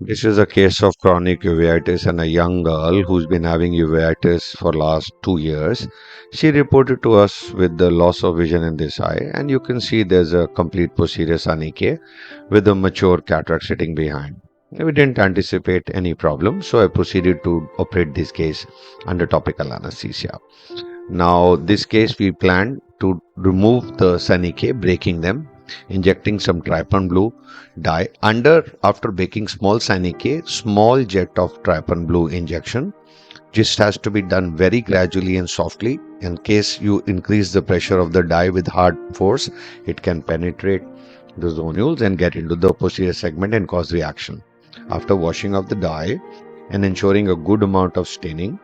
This is a case of chronic uveitis and a young girl who's been having uveitis for last 2 years. She reported to us with the loss of vision in this eye, and you can see there's a complete posterior sunnicae with a mature cataract sitting behind. We didn't anticipate any problem, so I proceeded to operate this case under topical anesthesia. Now, this case we planned to remove the sunnicae, breaking them, injecting some trypan blue dye after breaking small sunnicae, small jet of trypan blue injection. This has to be done very gradually and softly. In case you increase the pressure of the dye with hard force, it can penetrate the zonules and get into the posterior segment and cause reaction. After washing off the dye and ensuring a good amount of staining,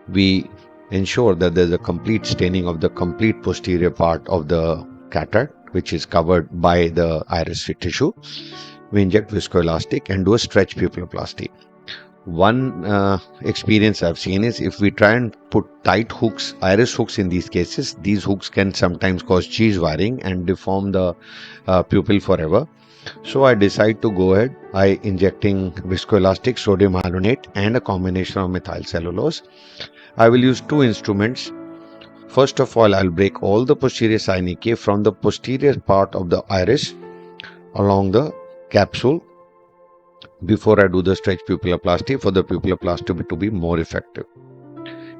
we ensure that there's a complete staining of the complete posterior part of the cataract, which is covered by the iris tissue. We inject viscoelastic and do a stretch pupilloplasty. One experience I've seen is if we try and put tight hooks, iris hooks in these cases, these hooks can sometimes cause cheese wiring and deform the pupil forever. So I decide to go ahead by injecting viscoelastic, sodium hyaluronate and a combination of methyl cellulose. I will use two instruments. First of all, I'll break all the posterior synechia from the posterior part of the iris along the capsule before I do the stretch pupilloplasty for the pupilloplasty to be more effective.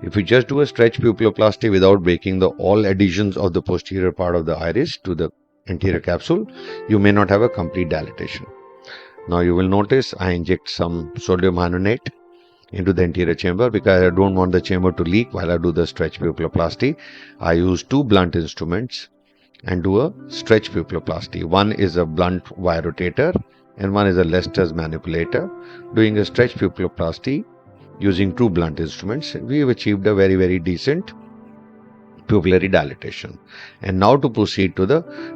If you just do a stretch pupilloplasty without breaking all adhesions of the posterior part of the iris to the anterior capsule, you may not have a complete dilatation. Now you will notice I inject some sodium hyaluronate into the anterior chamber because I don't want the chamber to leak while I do the stretch pupilloplasty. I use two blunt instruments and do a stretch pupilloplasty. One is a blunt wire rotator and one is a Lester's manipulator. Doing a stretch pupilloplasty using two blunt instruments, we have achieved a very decent pupillary dilatation. And now to proceed to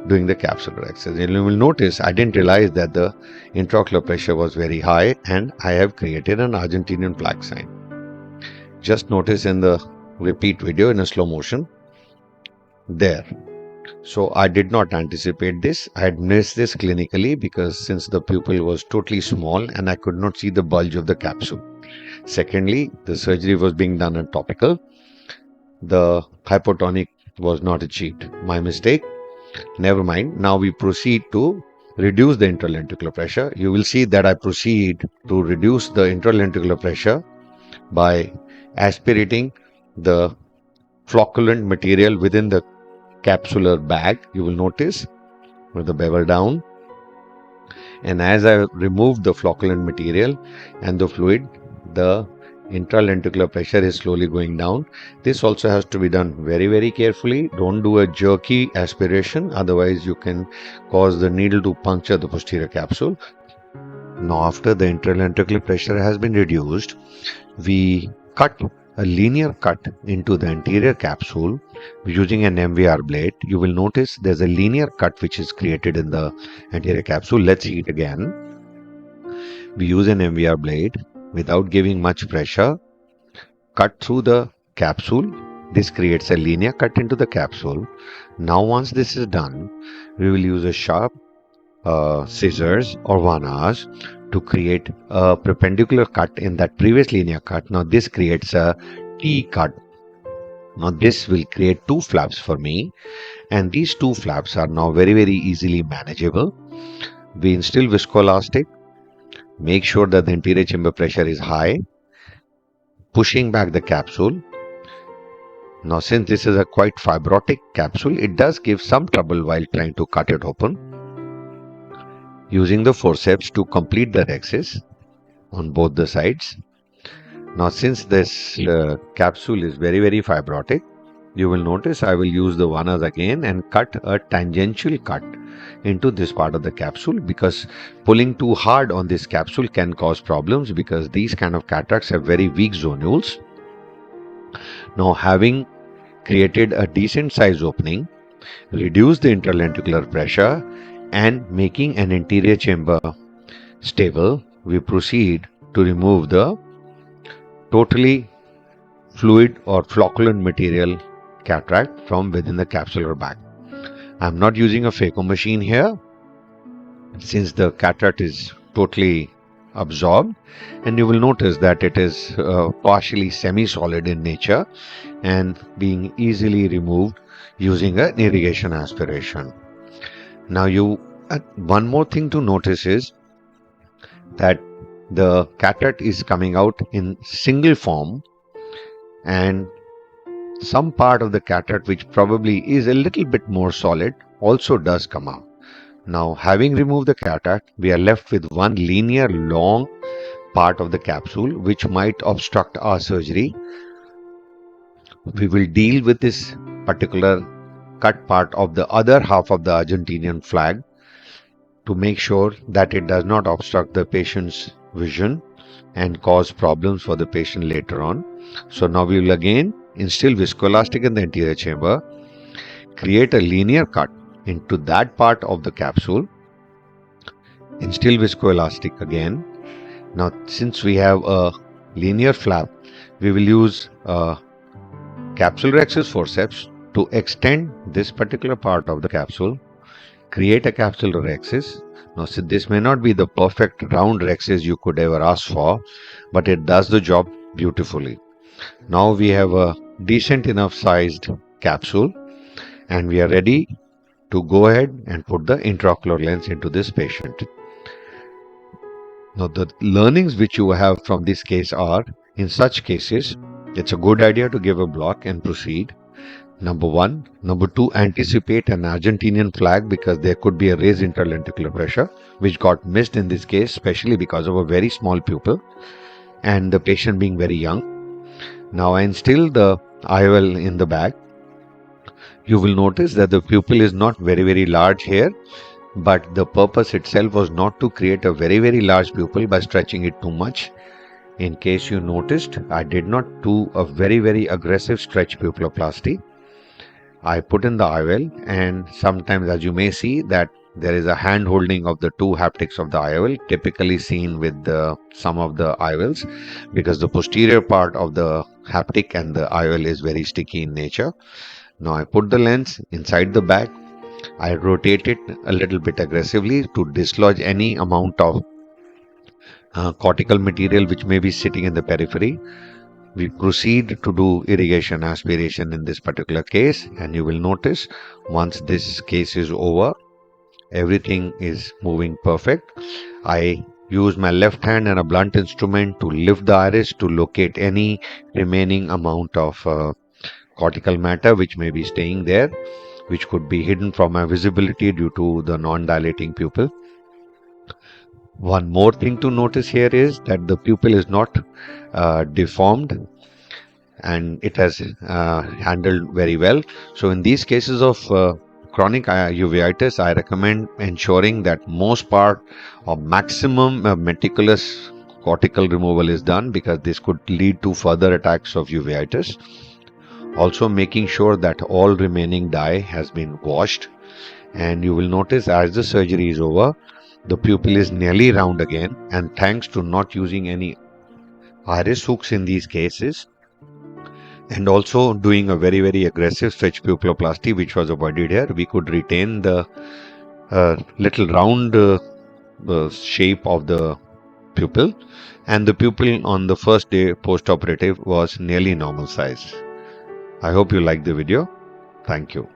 doing the capsular access. You will notice I didn't realize that the intraocular pressure was very high and I have created an Argentinian plaque sign. Just notice in the repeat video in a slow motion there. So I did not anticipate this. I had missed this clinically because since the pupil was totally small and I could not see the bulge of the capsule. Secondly, the surgery was being done on topical. The hypotonic was not achieved. My mistake. Never mind. Now we proceed to reduce the intralenticular pressure. You will see that I proceed to reduce the intralenticular pressure by aspirating the flocculent material within the capsular bag. You will notice with the bevel down. And as I remove the flocculent material and the fluid, the intralenticular pressure is slowly going down. This also has to be done very carefully. Don't do a jerky aspiration, otherwise you can cause the needle to puncture the posterior capsule. Now after the intralenticular pressure has been reduced, we cut a linear cut into the anterior capsule using an MVR blade. You will notice there's a linear cut which is created in the anterior capsule. Let's see it again. We use an MVR blade without giving much pressure, cut through the capsule. This creates a linear cut into the capsule. Now once this is done, we will use a sharp scissors or vanas to create a perpendicular cut in that previous linear cut. Now this creates a T cut. Now this will create two flaps for me, and these two flaps are now very easily manageable. We instill viscoelastic. Make sure that the anterior chamber pressure is high, pushing back the capsule. Now since this is a quite fibrotic capsule, it does give some trouble while trying to cut it open. Using the forceps to complete the rhexis on both the sides. Now since this capsule is very fibrotic, you will notice I will use the vanas again and cut a tangential cut into this part of the capsule, because pulling too hard on this capsule can cause problems because these kind of cataracts have very weak zonules. Now having created a decent size opening, reduce the intralenticular pressure and making an anterior chamber stable, we proceed to remove the totally fluid or flocculent material cataract from within the capsular bag. I am not using a phaco machine here since the cataract is totally absorbed, and you will notice that it is partially semi-solid in nature and being easily removed using an irrigation aspiration. Now one more thing to notice is that the cataract is coming out in single form, and some part of the cataract which probably is a little bit more solid also does come out. Now, having removed the cataract, we are left with one linear long part of the capsule which might obstruct our surgery. We will deal with this particular cut part of the other half of the Argentinian flag to make sure that it does not obstruct the patient's vision and cause problems for the patient later on. So now we will again instill viscoelastic in the anterior chamber, create a linear cut into that part of the capsule, instill viscoelastic again. Now, since we have a linear flap, we will use a capsule rhexis forceps to extend this particular part of the capsule, create a capsule rhexis. Now, so this may not be the perfect round rhexis you could ever ask for, but it does the job beautifully. Now we have a decent enough sized capsule, and we are ready to go ahead and put the intraocular lens into this patient. Now, the learnings which you have from this case are, in such cases, it's a good idea to give a block and proceed. Number one. Number two, anticipate an Argentinian flag, because there could be a raised interlenticular pressure, which got missed in this case, especially because of a very small pupil and the patient being very young. Now I instill the IOL in the bag. You will notice that the pupil is not very large here, but the purpose itself was not to create a very large pupil by stretching it too much. In case you noticed, I did not do a very aggressive stretch pupilloplasty. I put in the IOL, and sometimes, as you may see, that there is a hand holding of the two haptics of the IOL, typically seen with some of the IOLs, because the posterior part of the haptic and the IOL is very sticky in nature. Now I put the lens inside the bag. I rotate it a little bit aggressively to dislodge any amount of cortical material which may be sitting in the periphery. We proceed to do irrigation aspiration in this particular case, and you will notice once this case is over, everything is moving perfect. I use my left hand and a blunt instrument to lift the iris to locate any remaining amount of cortical matter which may be staying there, which could be hidden from my visibility due to the non-dilating pupil. One more thing to notice here is that the pupil is not deformed, and it has handled very well. So in these cases of chronic uveitis, I recommend ensuring that most part or maximum meticulous cortical removal is done, because this could lead to further attacks of uveitis. Also making sure that all remaining dye has been washed, and you will notice as the surgery is over, the pupil is nearly round again, and thanks to not using any iris hooks in these cases, and also doing a very aggressive stretch pupilloplasty which was avoided here, we could retain the little round shape of the pupil, and the pupil on the first day post-operative was nearly normal size. I hope you liked the video. Thank you.